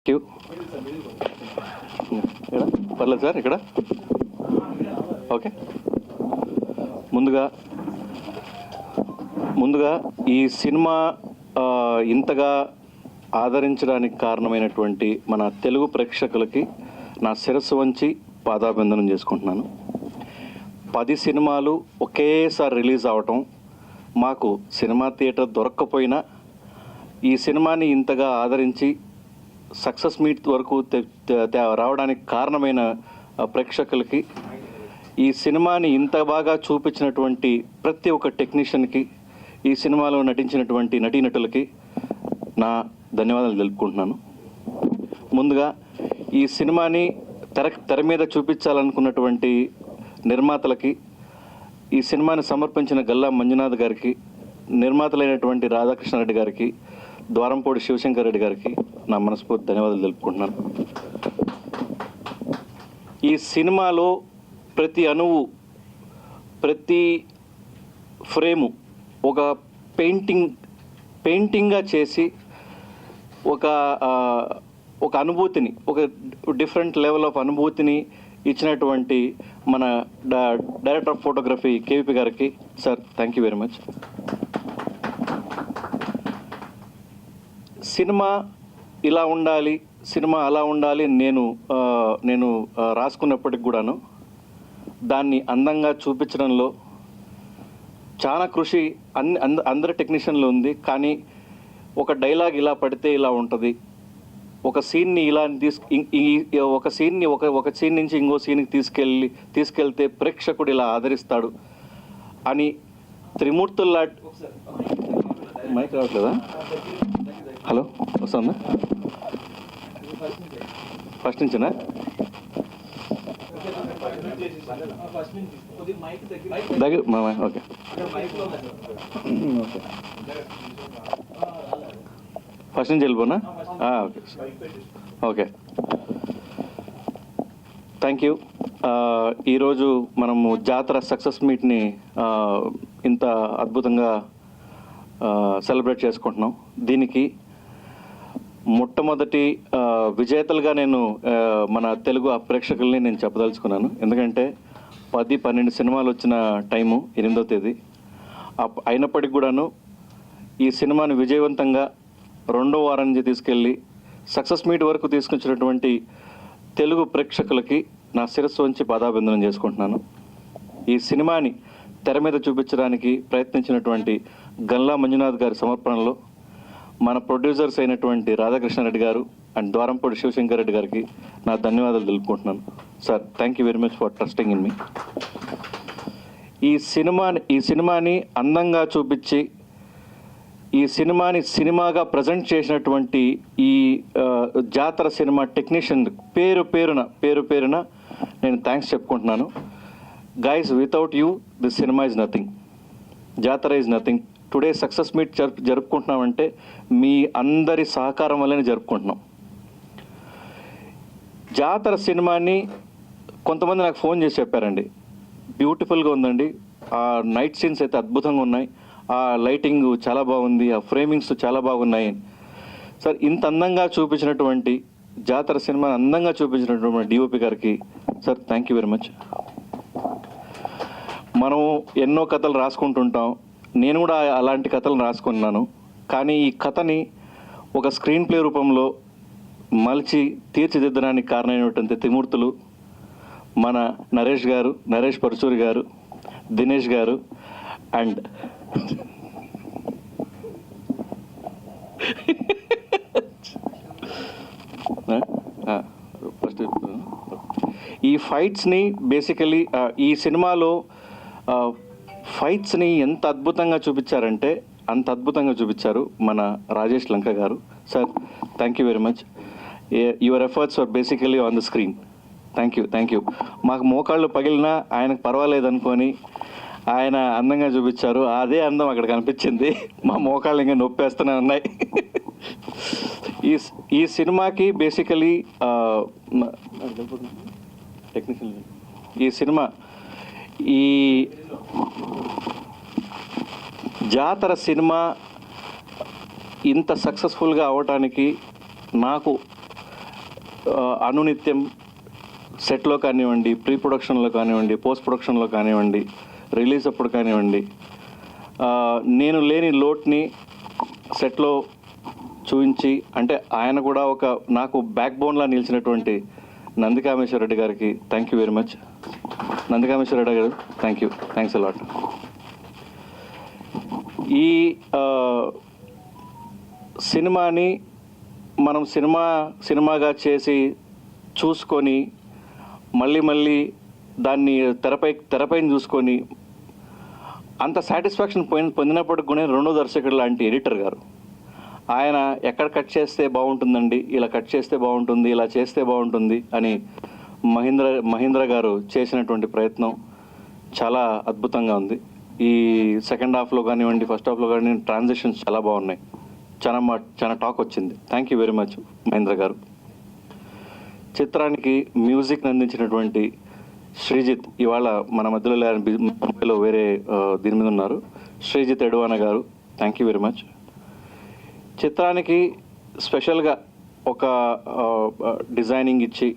Active. పర్లేదు sir ఇక్కడ. Okay, ముందుగా ఈ సినిమా ఇంతగా ఆదరించడానికి కారణమైనటువంటి మన తెలుగు ప్రేక్షకులకి నా శిరస్సు వంచి పాదాభివందనం చేసుకుంటున్నాను. 10 సినిమాలు ఒకేసారి రిలీజ్ అవటం, మాకు సినిమా థియేటర్ దొరక్కపోయినా ఈ సినిమాని ఇంతగా ఆదరించి సక్సెస్ మీట్ వరకు రావడానికి కారణమైన ప్రేక్షకులకి, ఈ సినిమాని ఇంత బాగా చూపించినటువంటి ప్రతి ఒక్క టెక్నీషియన్కి, ఈ సినిమాలో నటించినటువంటి నటీనటులకి నా ధన్యవాదాలు తెలుపుకుంటున్నాను. ముందుగా ఈ సినిమాని తెర మీద చూపించాలనుకున్నటువంటి నిర్మాతలకి, ఈ సినిమాని సమర్పించిన గల్లా మంజునాథ్ గారికి, నిర్మాతలైనటువంటి రాధాకృష్ణారెడ్డి గారికి, ద్వారంపూడి శివశంకర్ రెడ్డి గారికి నా మనస్ఫూర్తి ధన్యవాదాలు తెలుపుకుంటున్నాను. ఈ సినిమాలో ప్రతి అణువు, ప్రతి ఫ్రేము ఒక పెయింటింగ్గా చేసి ఒక అనుభూతిని, ఒక డిఫరెంట్ లెవెల్ ఆఫ్ అనుభూతిని ఇచ్చినటువంటి మన డైరెక్టర్ ఆఫ్ ఫోటోగ్రఫీ కేవీపీ గారికి sir thank you very much. Cinema ఇలా ఉండాలి, సినిమా అలా ఉండాలి నేను రాసుకున్నప్పటికి కూడాను దాన్ని అందంగా చూపించడంలో చాలా కృషి అందరి టెక్నీషియన్లు ఉంది. కానీ ఒక డైలాగ్ ఇలా పడితే ఇలా ఉంటుంది, ఒక సీన్ని ఇలా ఒక సీన్ నుంచి ఇంకో సీన్కి తీసుకెళ్తే ప్రేక్షకుడు ఇలా ఆదరిస్తాడు అని త్రిమూర్తుల్లా. మైక్ రావట్లేదా? హలో, వస్తుందా? ఫస్ట్ నుంచినా? దగ్గర ఓకే ఫస్ట్ నుంచి వెళ్ళిపోనా? Okay okay, thank you. ఈరోజు మనము జాతర సక్సెస్ మీట్ని ఇంత అద్భుతంగా సెలబ్రేట్ చేసుకుంటున్నాం. దీనికి మొట్టమొదటి విజేతలుగా నేను మన తెలుగు ప్రేక్షకుల్ని నేను చెప్పదలుచుకున్నాను. ఎందుకంటే 10-12 సినిమాలు వచ్చిన టైము 8వ తేదీ అయినప్పటికి కూడాను ఈ సినిమాని విజయవంతంగా 2వ వారం నుంచి తీసుకెళ్ళి సక్సెస్ మీట్ వరకు తీసుకొచ్చినటువంటి తెలుగు ప్రేక్షకులకి నా శిరస్సు వంచి పాదాభివందనం చేసుకుంటున్నాను. ఈ సినిమాని తెర మీద చూపించడానికి ప్రయత్నించినటువంటి గల్లా మంజునాథ్ గారి సమర్పణలో మన ప్రొడ్యూసర్స్ అయినటువంటి రాధాకృష్ణారెడ్డి గారు అండ్ ద్వారంపూడి శివశంకర్ రెడ్డి గారికి నా ధన్యవాదాలు తెలుపుకుంటున్నాను. Sir thank you very much for trusting in me. ఈ సినిమాని అందంగా చూపించి ఈ సినిమాని సినిమాగా ప్రజెంట్ చేసినటువంటి ఈ జాతర సినిమా టెక్నీషియన్ పేరు పేరున నేను థ్యాంక్స్ చెప్పుకుంటున్నాను. Guys, without you this cinema is nothing, Jathara is nothing. Today success meet జరుపుకుంటున్నామంటే మీ అందరి సహకారం వల్లనే జరుపుకుంటున్నాం. జాతర సినిమాని కొంతమంది నాకు ఫోన్ చేసి చెప్పారండి, బ్యూటిఫుల్గా ఉందండి, ఆ నైట్ సీన్స్ అయితే అద్భుతంగా ఉన్నాయి, ఆ లైటింగ్ చాలా బాగుంది, ఆ ఫ్రేమింగ్స్ చాలా బాగున్నాయి. సార్, ఇంత అందంగా చూపించినటువంటి జాతర సినిమా అందంగా చూపించినటువంటి డిఓపి గారికి sir thank you very much. మనం ఎన్నో కథలు రాసుకుంటుంటాం, నేను కూడా అలాంటి కథలను రాసుకున్నాను. కానీ ఈ కథని ఒక స్క్రీన్ ప్లే రూపంలో మలిచి తీర్చిదిద్దడానికి కారణమైనటువంటి త్రిమూర్తులు మన నరేష్ పరచూరి గారు, దినేష్ గారు అండ్ ఫస్ట్ ఈ ఫైట్స్ని బేసికలీ ఈ సినిమాలో ఫైట్స్ని ఎంత అద్భుతంగా చూపించారంటే అంత అద్భుతంగా చూపించారు మన రాజేష్ లంక గారు. Sir thank you very much. Your efforts are basically on the screen. Thank you. మాకు మోకాళ్ళు పగిలినా ఆయనకు పర్వాలేదు అనుకొని ఆయన అందంగా చూపించారు. అదే అందం అక్కడ కనిపించింది. మా మోకాళ్ళు ఇంకా నొప్పేస్తూనే ఉన్నాయి. ఈ సినిమాకి బేసికలీ టెక్నికల్ ఈ సినిమా ఈ జాతర సినిమా ఇంత సక్సెస్ఫుల్గా అవటానికి నాకు అనునిత్యం సెట్లో కానివ్వండి, ప్రీ ప్రొడక్షన్లో కానివ్వండి, పోస్ట్ ప్రొడక్షన్లో కానివ్వండి, రిలీజ్ అప్పుడు కానివ్వండి, నేను లేని లోట్ని సెట్లో చూపించి, అంటే ఆయన కూడా ఒక నాకు బ్యాక్ బోన్లా నిలిచినటువంటి నందికామేశ్వర రెడ్డి గారికి thank you very much. Nandikameswara Reddy garu thanks allot. ఈ సినిమాని మనం సినిమాగా చేసి చూసుకొని మళ్ళీ దాన్ని తెరపైన చూసుకొని అంత సాటిస్ఫాక్షన్ పొందినప్పటికి కూడా రెండో దర్శకుడు లాంటి ఎడిటర్ గారు ఆయన ఎక్కడ కట్ చేస్తే బాగుంటుందండి, ఇలా కట్ చేస్తే బాగుంటుంది, ఇలా చేస్తే బాగుంటుంది అని మహేంద్ర గారు చేసినటువంటి ప్రయత్నం చాలా అద్భుతంగా ఉంది. ఈ సెకండ్ హాఫ్లో కానివ్వండి, ఫస్ట్ హాఫ్లో కానివ్వండి, ట్రాన్సిషన్స్ చాలా బాగున్నాయి. చాలా టాక్ వచ్చింది. Thank you very much Mahendra గారు. చిత్రానికి మ్యూజిక్ అందించినటువంటి శ్రీజిత్ ఇవాళ మన మధ్యలో ముంబైలో వేరే దీని మీద ఉన్నారు. శ్రీజిత్ ఎడవాన గారు థ్యాంక్ యూ వెరీ మచ్. చిత్రానికి స్పెషల్గా ఒక డిజైనింగ్ ఇచ్చి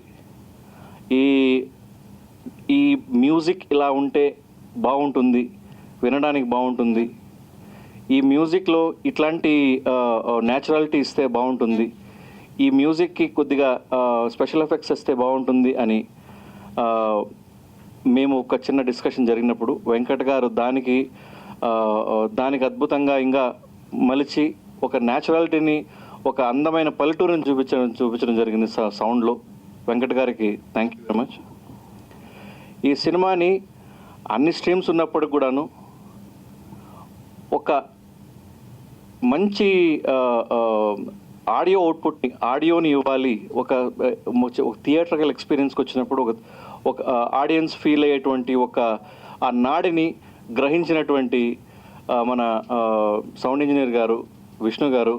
ఈ మ్యూజిక్ ఇలా ఉంటే బాగుంటుంది, వినడానికి బాగుంటుంది, ఈ మ్యూజిక్లో ఇట్లాంటి న్యాచురాలిటీ ఇస్తే బాగుంటుంది, ఈ మ్యూజిక్కి కొద్దిగా స్పెషల్ ఎఫెక్ట్స్ ఇస్తే బాగుంటుంది అని మేము ఒక చిన్న డిస్కషన్ జరిగినప్పుడు వెంకట్ గారు దానికి అద్భుతంగా ఇంకా మలిచి ఒక న్యాచురాలిటీని, ఒక అందమైన పల్లెటూరుని చూపించడం జరిగింది సౌండ్లో. వెంకట్ గారికి థ్యాంక్ యూ వెరీ మచ్. ఈ సినిమాని అన్ని స్ట్రీమ్స్ ఉన్నప్పటికి కూడాను ఒక మంచి ఆడియోని ఇవ్వాలి. ఒక థియేటర్కల్ ఎక్స్పీరియన్స్కి వచ్చినప్పుడు ఒక ఆడియన్స్ ఫీల్ అయ్యేటువంటి ఆ నాడిని గ్రహించినటువంటి మన సౌండ్ ఇంజనీర్ గారు విష్ణు గారు,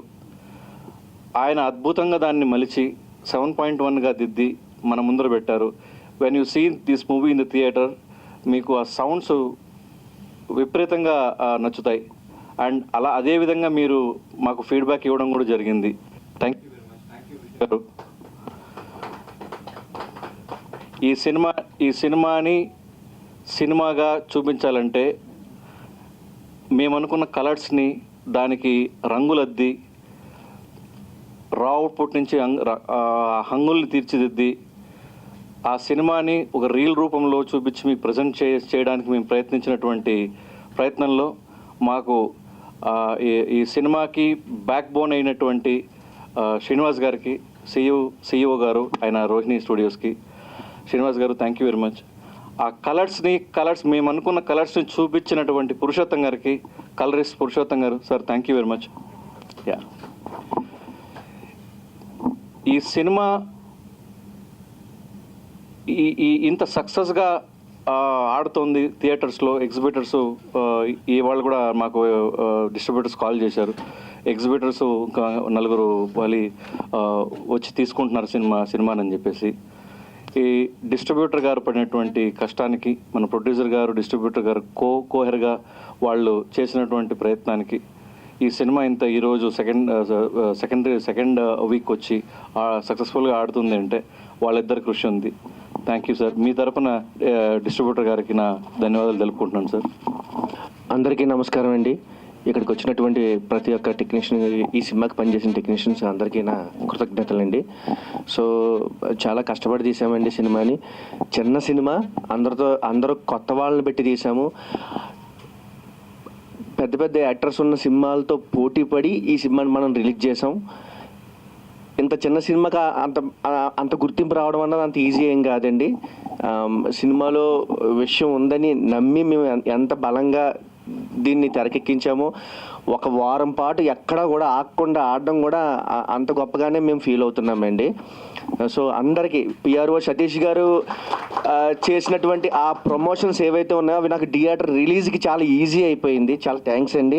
ఆయన అద్భుతంగా దాన్ని మలిచి 7.1గా దిద్ది మన ముందర పెట్టారు. When you see this movie in the theatre మీకు ఆ సౌండ్స్ విపరీతంగా నచ్చుతాయి. అండ్ అదేవిధంగా మీరు మాకు ఫీడ్బ్యాక్ ఇవ్వడం కూడా జరిగింది. Thank you very much. Thank you గారు. ఈ సినిమాని సినిమాగా చూపించాలంటే మేము అనుకున్న కలర్స్ని దానికి రంగులద్ది రా అవుట్పుట్ నుంచి హంగుల్ని తీర్చిదిద్ది ఆ సినిమాని ఒక రీల్ రూపంలో చూపించి మీకు ప్రజెంట్ చేయడానికి మేము ప్రయత్నించినటువంటి ప్రయత్నంలో మాకు ఈ సినిమాకి బ్యాక్ బోన్ అయినటువంటి శ్రీనివాస్ గారికి, సిఇఓ గారు, ఆయన రోహిణి స్టూడియోస్కి, శ్రీనివాస్ గారు థ్యాంక్ యూ వెరీ మచ్. ఆ కలర్స్ మేము అనుకున్న కలర్స్ని చూపించినటువంటి పురుషోత్తం గారికి, కలరిస్ట్ పురుషోత్తం గారు sir thank you very much. Yeah, ఈ సినిమా ఇంత సక్సెస్గా ఆడుతోంది థియేటర్స్లో. ఎగ్జిబిటర్స్ ఇవాళ కూడా మాకు డిస్ట్రిబ్యూటర్స్ కాల్ చేశారు. ఎగ్జిబిటర్స్ ఇంకా 4 వచ్చి తీసుకుంటున్నారు సినిమాని చెప్పేసి. ఈ డిస్ట్రిబ్యూటర్ గారు పడినటువంటి కష్టానికి, మన ప్రొడ్యూసర్ గారు, డిస్ట్రిబ్యూటర్ గారు కోహెర్గా వాళ్ళు చేసినటువంటి ప్రయత్నానికి ఈ సినిమా ఈరోజు సెకండ్ వీక్ వచ్చి సక్సెస్ఫుల్గా ఆడుతుంది అంటే వాళ్ళిద్దరి కృషి ఉంది. Thank you sir. మీ తరపున డిస్ట్రిబ్యూటర్ గారికి నా ధన్యవాదాలు తెలుపుకుంటున్నాను సార్. అందరికీ నమస్కారం అండి. ఇక్కడికి వచ్చినటువంటి ప్రతి ఒక్క టెక్నీషియన్, ఈ సినిమాకి పనిచేసిన టెక్నీషియన్స్ అందరికీ నా కృతజ్ఞతలండి. సో చాలా కష్టపడి తీసామండి సినిమాని. చిన్న సినిమా, అందరూ కొత్త వాళ్ళని పెట్టి తీసాము. పెద్ద యాక్టర్స్ ఉన్న సినిమాలతో పోటీ పడి ఈ సినిమాని మనం రిలీజ్ చేసాం. ఇంత చిన్న సినిమాకి అంత గుర్తింపు రావడం అన్నది అంత ఈజీ ఏం కాదండి. సినిమాలో విషయం ఉందని నమ్మి మేము ఎంత బలంగా దీన్ని తెరకెక్కించామో, ఒక వారం పాటు ఎక్కడా కూడా ఆగకుండా ఆడడం కూడా అంత గొప్పగానే మేము ఫీల్ అవుతున్నామండి. సో అందరికీ పిఆర్ఓ సతీష్ గారు చేసినటువంటి ఆ ప్రమోషన్స్ ఏవైతే ఉన్నాయో అవి నాకు థియేటర్ రిలీజ్కి చాలా ఈజీ అయిపోయింది. చాలా థ్యాంక్స్ అండి.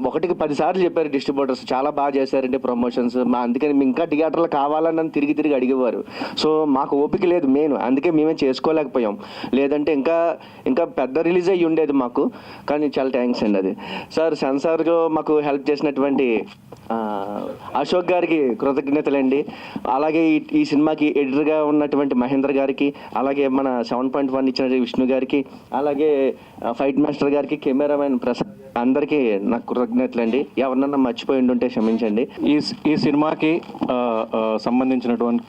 1కి 10 సార్లు చెప్పారు డిస్ట్రిబ్యూటర్స్, చాలా బాగా చేశారండి ప్రమోషన్స్. అందుకని ఇంకా థియేటర్లు కావాలని నన్ను తిరిగి అడిగేవారు. సో మాకు ఓపిక లేదు మెయిన్, అందుకే మేమే చేసుకోలేకపోయాం. లేదంటే ఇంకా పెద్ద రిలీజ్ అయ్యి ఉండేది మాకు. కానీ చాలా థ్యాంక్స్ అండి. అది సార్ సెన్సార్లో మాకు హెల్ప్ చేసినటువంటి అశోక్ గారికి కృతజ్ఞతలండి. అలాగే ఈ సినిమాకి ఎడిటర్గా ఉన్నటువంటి మహేంద్ర గారికి, అలాగే మన 7.1 ఇచ్చిన విష్ణు గారికి, అలాగే ఫైట్ మాస్టర్ గారికి, కెమెరామెన్ ప్రసాద్, అందరికీ నాకు కృతజ్ఞతలండి. ఎవరినన్నా మర్చిపోయి ఉంటే క్షమించండి. ఈ సినిమాకి సంబంధించినటువంటి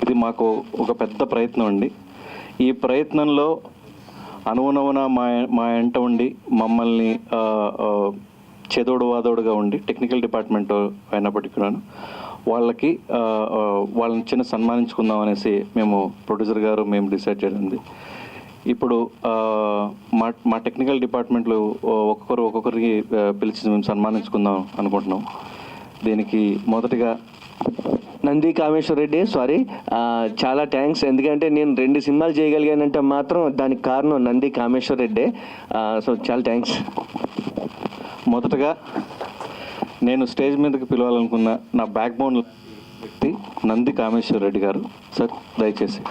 ఇది మాకు ఒక పెద్ద ప్రయత్నం అండి. ఈ ప్రయత్నంలో అనుగుణమున మా ఎంట ఉండి మమ్మల్ని చేదోడు వాదోడుగా ఉండి టెక్నికల్ డిపార్ట్మెంట్ అయినప్పటికీ కూడాను వాళ్ళని చిన్న సన్మానించుకుందాం అనేసి మేము ప్రొడ్యూసర్ గారు మేము డిసైడ్ చేసింది. ఇప్పుడు మా టెక్నికల్ డిపార్ట్మెంట్లు ఒక్కొక్కరికి పిలిచి మేము సన్మానించుకుందాం అనుకుంటున్నాం. దీనికి మొదటిగా నంది కామేశ్వర్ రెడ్డి, చాలా థ్యాంక్స్. ఎందుకంటే నేను 2 సినిమాలు చేయగలిగానంటే మాత్రం దానికి కారణం నంది కామేశ్వర్ రెడ్డి. సో చాలా థ్యాంక్స్. మొదటగా నేను స్టేజ్ మీదకి పిలవాలనుకున్న నా బ్యాక్ బోన్ వ్యక్తి నంది కామేశ్వర్ రెడ్డి గారు. సార్ దయచేసి.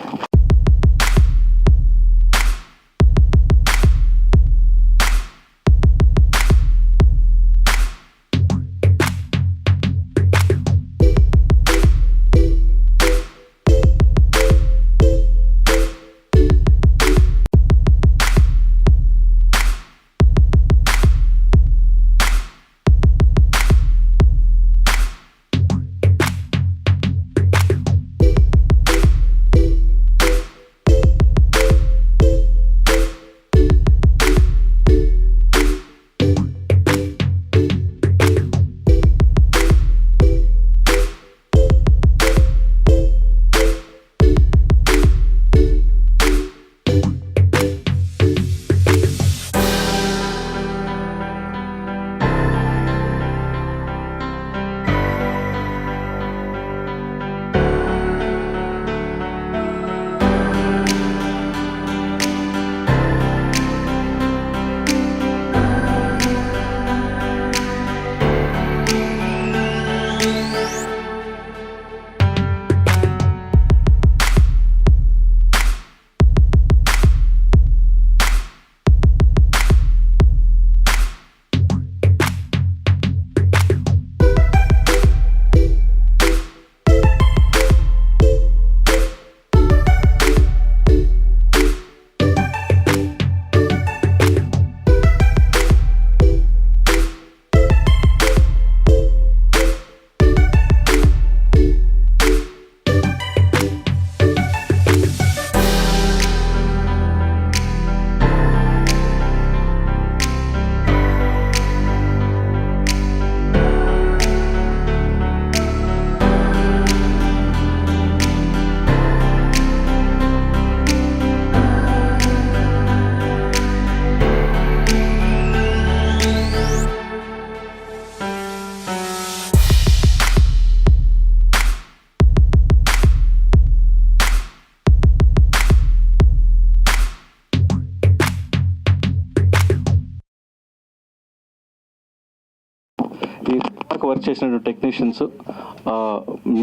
ఈ సినిమాకి వర్క్ చేసిన టెక్నీషియన్స్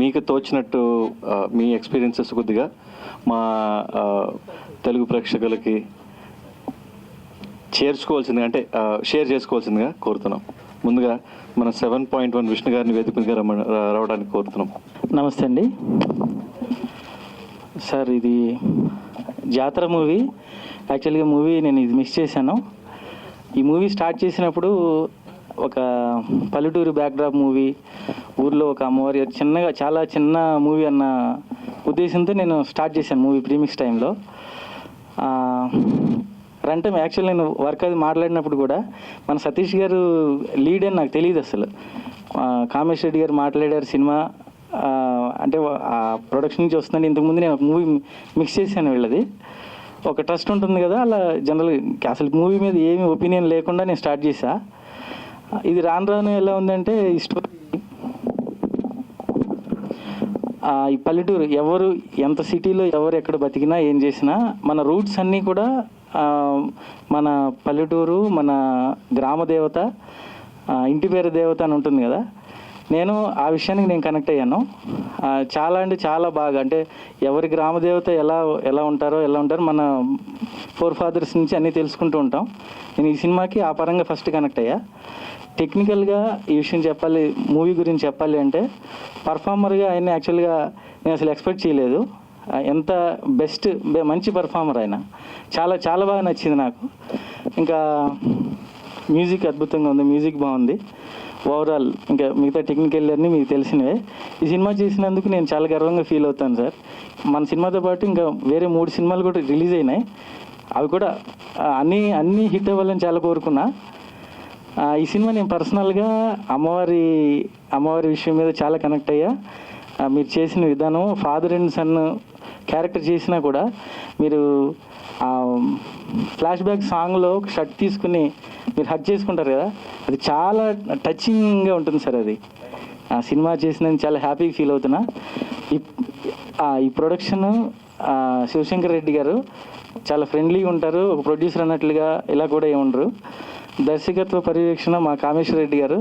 మీకు తోచినట్టు మీ ఎక్స్పీరియన్సెస్ కొద్దిగా మా తెలుగు ప్రేక్షకులకి చేర్చుకోవాల్సిందిగా అంటే షేర్ చేసుకోవాల్సిందిగా కోరుతున్నాం. ముందుగా మన 7.1 విష్ణు గారిని వేదిక మీద రావడానికి కోరుతున్నాం. నమస్తే అండి సార్. ఇది జాతర మూవీ. యాక్చువల్గా మూవీ నేను ఇది మిస్ చేశాను. ఈ మూవీ స్టార్ట్ చేసినప్పుడు ఒక పల్లెటూరు బ్యాక్డ్రాప్ మూవీ, ఊర్లో ఒక అమ్మవారి చిన్నగా చాలా చిన్న మూవీ అన్న ఉద్దేశంతో నేను స్టార్ట్ చేశాను మూవీ ప్రీమిక్స్ టైంలో. రన్ టైం యాక్చువల్ నేను వర్క్ అది మాట్లాడినప్పుడు కూడా మన సతీష్ గారు లీడ్ అని నాకు తెలియదు అసలు. కామేశ్వర రెడ్డి గారు మాట్లాడారు సినిమా అంటే ఆ ప్రొడక్షన్ నుంచి వస్తుందండి. ఇంతకుముందు నేను ఒక మూవీ మిక్స్ చేశాను వీళ్ళది. ఒక ట్రస్ట్ ఉంటుంది కదా, అలా జనరల్గా అసలు మూవీ మీద ఏమి ఒపీనియన్ లేకుండా నేను స్టార్ట్ చేశా. ఇది రాను రాను ఎలా ఉందంటే ఈ స్టోరీ ఈ పల్లెటూరు ఎవరు ఎంత సిటీలో ఎవరు ఎక్కడ బతికినా ఏం చేసినా మన రూట్స్ అన్నీ కూడా మన పల్లెటూరు, మన గ్రామ దేవత, ఇంటి పేరు దేవత అని ఉంటుంది కదా. నేను ఆ విషయానికి నేను కనెక్ట్ అయ్యాను. చాలా అంటే చాలా బాగా, అంటే ఎవరి గ్రామదేవత ఎలా ఉంటారో మన ఫోర్ ఫాదర్స్ నుంచి అన్నీ తెలుసుకుంటూ ఉంటాం. నేను ఈ సినిమాకి ఆ పరంగా ఫస్ట్ కనెక్ట్ అయ్యా. టెక్నికల్గా ఈ విషయం చెప్పాలి, మూవీ గురించి చెప్పాలి అంటే పర్ఫార్మర్గా ఆయన యాక్చువల్గా నేను అసలు ఎక్స్పెక్ట్ చేయలేదు. ఎంత మంచి పర్ఫార్మర్ ఆయన. చాలా చాలా బాగా నచ్చింది నాకు. ఇంకా మ్యూజిక్ అద్భుతంగా ఉంది, మ్యూజిక్ బాగుంది. ఓవరాల్ ఇంకా మిగతా టెక్నికల్ అన్నీ మీకు తెలిసినవే. ఈ సినిమా చేసినందుకు నేను చాలా గర్వంగా ఫీల్ అవుతాను సార్. మన సినిమాతో పాటు ఇంకా వేరే 3 సినిమాలు కూడా రిలీజ్ అయినాయి. అవి కూడా అన్నీ హిట్ అవ్వాలని చాలా కోరుకున్నా. ఈ సినిమా నేను పర్సనల్గా అమ్మవారి విషయం మీద చాలా కనెక్ట్ అయ్యా. మీరు చేసిన విధానం, ఫాదర్ అండ్ సన్ క్యారెక్టర్ చేసినా కూడా మీరు ఫ్లాష్ బ్యాక్ సాంగ్లో ఒక షర్ట్ తీసుకుని మీరు హగ్ చేసుకుంటారు కదా, అది చాలా టచింగ్గా ఉంటుంది సార్. అది ఆ సినిమా చేసిన చాలా హ్యాపీగా ఫీల్ అవుతున్నా. ఈ ప్రొడక్షన్ శివశంకర్ రెడ్డి గారు చాలా ఫ్రెండ్లీగా ఉంటారు. ఒక ప్రొడ్యూసర్ అన్నట్లుగా ఇలా కూడా ఏముండరు. దర్శకత్వ పర్యవేక్షణ మా కామేశ్వర రెడ్డి గారు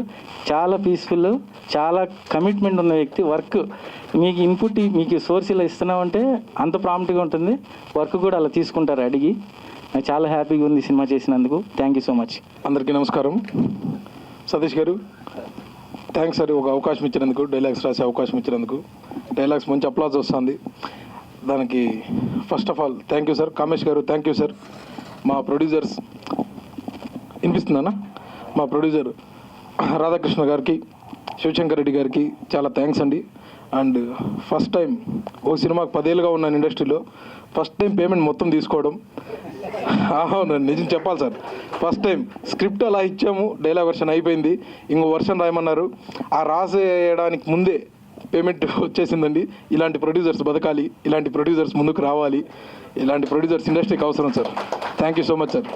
చాలా పీస్ఫుల్, చాలా కమిట్మెంట్ ఉన్న వ్యక్తి. వర్క్ మీకు ఇన్పుట్, మీకు సోర్స్ ఇలా ఇస్తున్నామంటే అంత ప్రాంప్ట్గా ఉంటుంది. వర్క్ కూడా అలా తీసుకుంటారు అడిగి. నాకు చాలా హ్యాపీగా ఉంది సినిమా చేసినందుకు. Thank you so much. అందరికీ నమస్కారం. సతీష్ గారు థ్యాంక్స్ సార్, ఒక అవకాశం ఇచ్చినందుకు, డైలాగ్స్ రాసే అవకాశం ఇచ్చినందుకు. డైలాగ్స్ మంచి అప్లాజ్ వస్తుంది, దానికి first of all thank you sir. Kamesh గారు థ్యాంక్ యూ సార్. మా ప్రొడ్యూసర్స్ వినిపిస్తుందన్నా, మా ప్రొడ్యూసర్ రాధాకృష్ణ గారికి, శివశంకర్ రెడ్డి గారికి చాలా థ్యాంక్స్ అండి. అండ్ ఫస్ట్ టైం ఓ సినిమాకి 10 ఏళ్ళుగా ఉన్నాను ఇండస్ట్రీలో, ఫస్ట్ టైం పేమెంట్ మొత్తం తీసుకోవడం. అవునండి, నిజం చెప్పాలి సార్. ఫస్ట్ టైం స్క్రిప్ట్ అలా ఇచ్చాము, డైలాగ్ వర్షన్ అయిపోయింది, ఇంకో వర్షన్ రాయమన్నారు. ఆ రాసేయడానికి ముందే పేమెంట్ వచ్చేసిందండి. ఇలాంటి ప్రొడ్యూసర్స్ బతకాలి, ఇలాంటి ప్రొడ్యూసర్స్ ముందుకు రావాలి, ఇలాంటి ప్రొడ్యూసర్స్ ఇండస్ట్రీకి అవసరం sir. Thank you so much sir.